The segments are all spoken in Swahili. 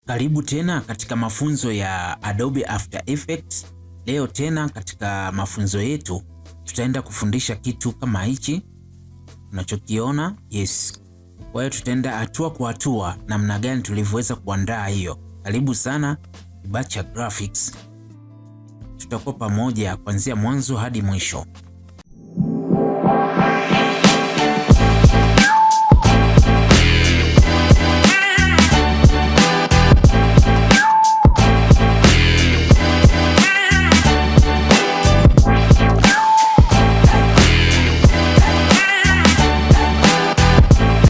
Karibu tena katika mafunzo ya Adobe After Effects. Leo tena katika mafunzo yetu tutaenda kufundisha kitu kama hichi unachokiona. Yes. Kwa hiyo tutaenda hatua kwa hatua namna gani tulivyoweza kuandaa hiyo. Karibu sana Kibacha Graphics. Tutakuwa pamoja kuanzia mwanzo hadi mwisho.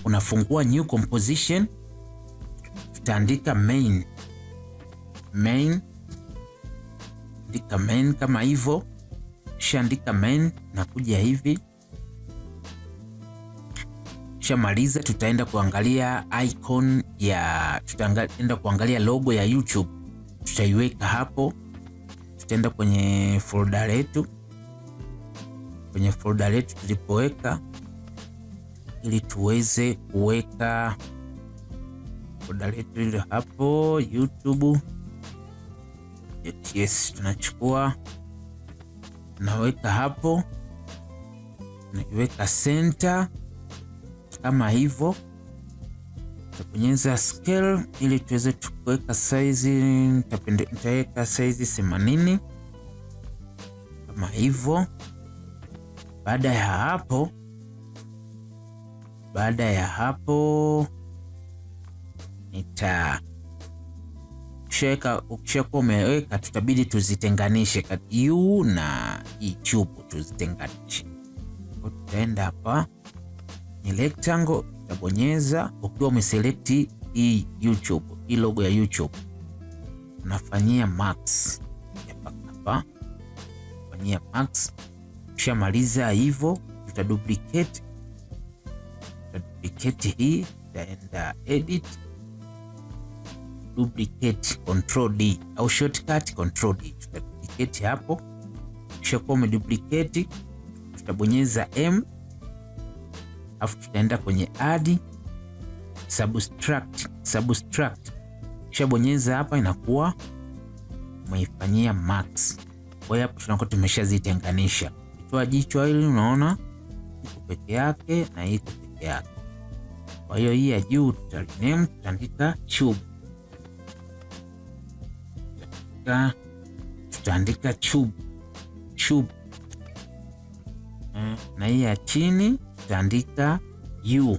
Unafungua new composition, tutaandika main, andika main kama hivyo. Kisha andika main na kuja hivi. Kisha maliza, tutaenda kuangalia icon ya, tutaenda kuangalia logo ya YouTube, tutaiweka hapo. Tutaenda kwenye folder letu, tulipoweka ili tuweze kuweka folder letu ile hapo YouTube. Yes, tunachukua naweka hapo, naiweka center kama hivyo. Tutabonyeza scale ili tuweze kuweka size. Nitaweka size 80 kama hivyo. Baada ya hapo ukishakuwa umeweka, tutabidi tuzitenganishe kati U na YouTube, tuzitenganishe. Tutaenda hapa ni rectangle, utabonyeza ukiwa umeselect hii YouTube, hii logo ya YouTube, unafanyia max hapa, fanyia max. Ukishamaliza hivyo, tutaduplicate hii, tutaenda edit, duplicate, control D au shortcut control D, tutaduplicate hapo. Kisha kwa umeduplicate, tutabonyeza M, afu tutaenda kwenye add, subtract. Kisha bonyeza hapa, inakuwa umeifanyia max. Kwa hiyo hapo tunakuwa tumeshazitenganisha. Toa jicho hili, unaona iko peke yake na iko peke yake. Kwa hiyo hii ya juu tutarename, tutaandika tube, tutaandika tube. Na hii ya chini tutaandika U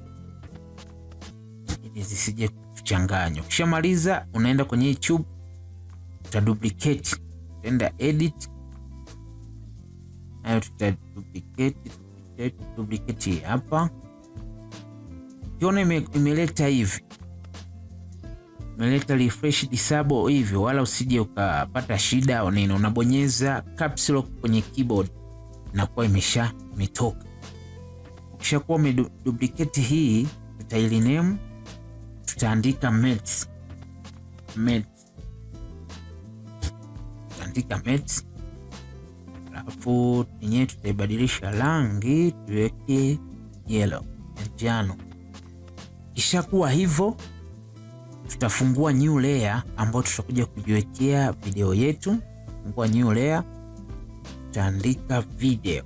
ili zisije kuchanganywa. Ukishamaliza unaenda kwenye hii tube, utaduplicate, utaenda edit, nayo tutaduplicate hapa. Ukiona imeleta hivi, imeleta refresh disable hivi, wala usije ukapata shida au nini, unabonyeza caps lock kwenye keyboard na kwa imetoka. Ukishakuwa umeduplicate hii, tutairename, tutaandika mates, tutaandika mates, alafu yenyewe tutaibadilisha rangi, tuweke yellow, njano. Kishakuwa hivyo, tutafungua new layer ambayo tutakuja kujiwekea video yetu. Fungua new layer, tutaandika video.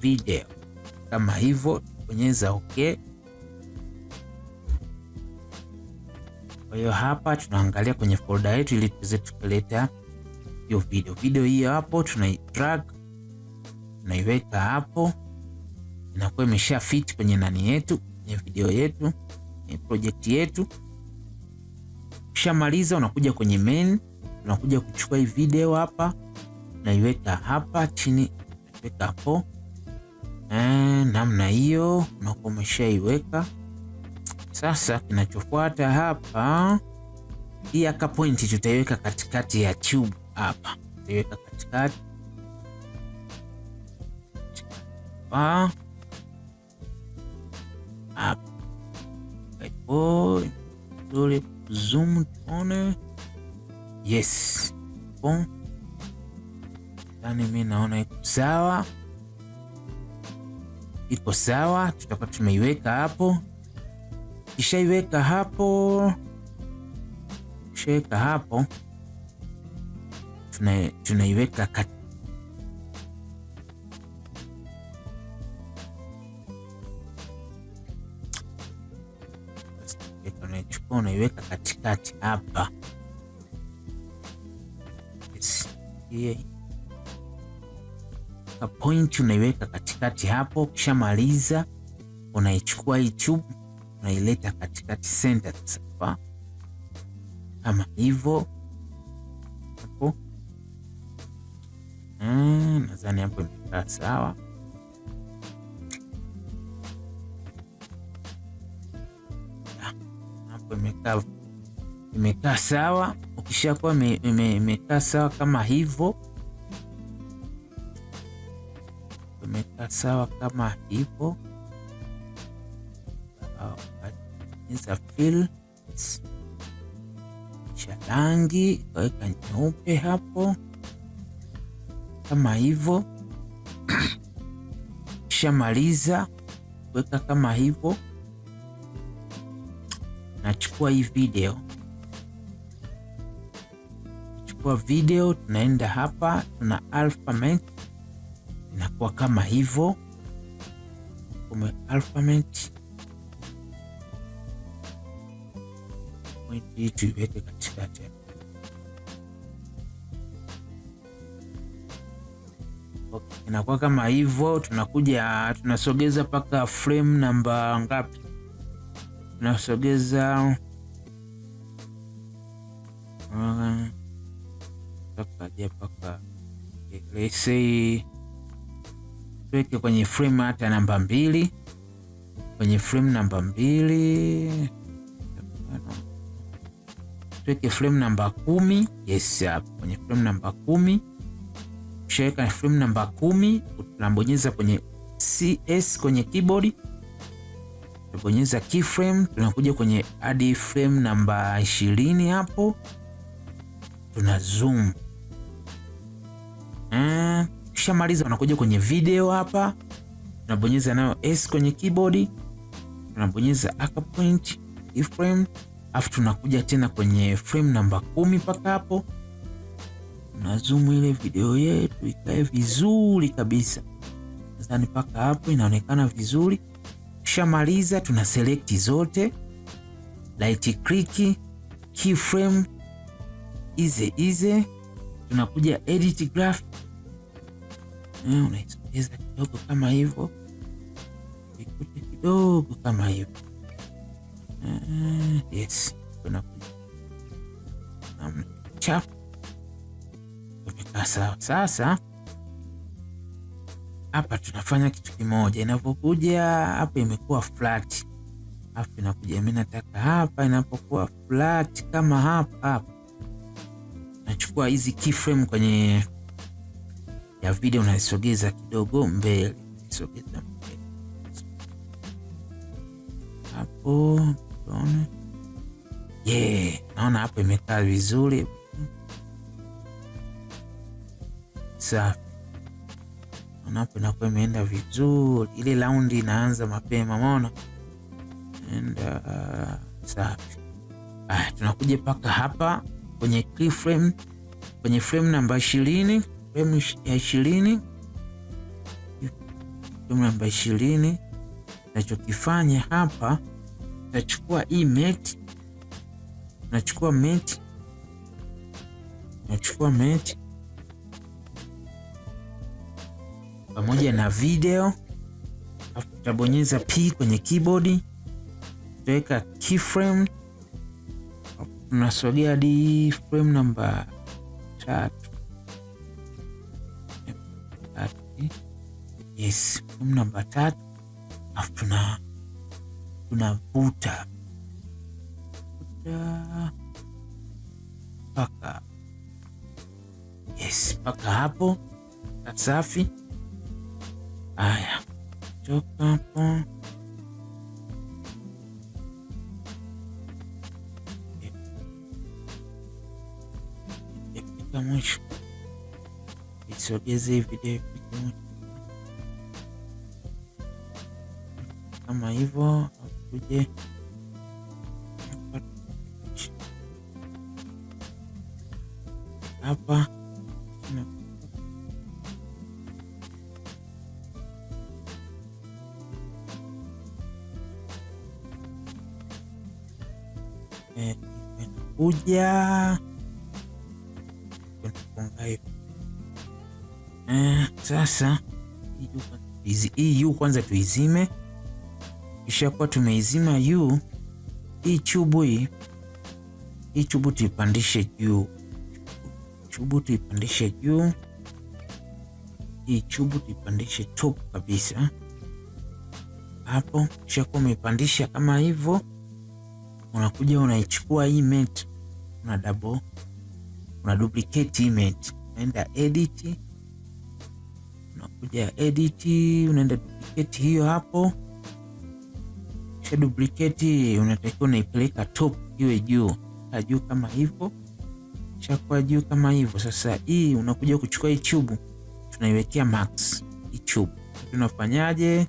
Video kama hivyo, bonyeza okay. Kwa hiyo hapa tunaangalia kwenye folder yetu ili tuweze kuleta hiyo video hii hapo, tunaidrag, tunaiweka hapo, inakuwa imesha fit kwenye nani yetu, kwenye video yetu, kwenye project yetu. Ukishamaliza unakuja kwenye main, unakuja kuchukua hii video hapa, naiweka hapa chini, naiweka hapo namna hiyo, unakuwa umeshaiweka. Sasa kinachofuata hapa, hii aka point tutaiweka katikati ya tube hapa, tutaiweka katikati hapa. Dole zoom tuone. Yes. Bon. Yaani mimi naona iko sawa, iko sawa. Tutakuwa tumeiweka hapo, kishaiweka hapo, kishaweka hapo, tunaiweka unaichukua unaiweka katikati hapa. Point unaiweka katikati hapo. Kishamaliza unaichukua hii tube unaileta katikati center sasa, kama hivyo hapo. Nadhani hapo imekaa sawa. Hapo imekaa sawa. Ukishakuwa imekaa sawa kama hivyo, imekaa sawa kama hivyo, za fill cha rangi kaweka nyeupe hapo kama hivyo. Kishamaliza kuweka kama hivyo, nachukua hii video, chukua video, tunaenda hapa, tuna alphabet inakuwa kama hivyo. Kwa alphabet hii tuiweke katikati, inakuwa kama hivyo. Tunakuja tunasogeza mpaka frame namba ngapi? Tunasogeza mpaka let's say tuweke kwenye frame hata namba 2, kwenye frame namba 2 tuweke frame namba 10. Yes, hapo kwenye frame namba 10. Ukishaweka frame namba 10, tunabonyeza kwenye CS kwenye keyboard, tunabonyeza keyframe, tunakuja kwenye add frame namba 20 hapo, tuna zoom. Kishamaliza unakuja kwenye video hapa, tunabonyeza nayo S kwenye keyboard, tunabonyeza anchor point keyframe, afu tunakuja tena kwenye frame namba 10 mpaka hapo, tuna zoom ile video yetu ikae vizuri kabisa. Nadhani mpaka hapo inaonekana vizuri. Kishamaliza tuna select zote, right click, keyframe, easy, tunakuja edit graph, unaisogeza kidogo kama hivyo, ikute kidogo kama hivyo. Yes, tunakuja chap, tumekaa sawa. Sasa hapa tunafanya kitu kimoja, inapokuja hapa imekuwa flat, hapa inakuja, mimi nataka hapa inapokuwa flat kama hapa, nachukua hizi keyframe kwenye ya video, unaisogeza kidogo mbele, isogeza mbele hapo, tuone. Naona hapa imekaa vizuri, safi. Naona hapa inakuwa imeenda vizuri, ile round inaanza mapema, umeona? Safi. Tunakuja paka hapa kwenye keyframe, kwenye frame namba 20, frame ya 20, frame namba 20. Nachokifanya hapa, nachukua hii mate, nachukua mate pamoja na video, afu tutabonyeza P kwenye keyboard, tutaweka keyframe, tunasogea hadi frame namba 3. Yes, frame namba 3, afu tunavuta paka, yes, paka hapo, safi. Haya, toka hapo, mwisho. isogeze video kama hivyo, akuje hapa kuja sasa hii U kwanza tuizime. Kisha kwa tumeizima U, hii chubu tuipandishe juu, hii chubu tuipandishe top kabisa hapo. Kisha kwa umepandisha kama hivyo, unakuja unaichukua hii mate, una duplicate hii mate, unaenda edit, unakuja edit, unaenda duplicate hiyo hapo. Kisha duplicate unatakiwa unaipeleka top iwe juu kama hivyo. Kisha kwa juu kama hivyo. Sasa hii unakuja kuchukua hii tube tunaiwekea max hii tube. Tunafanyaje?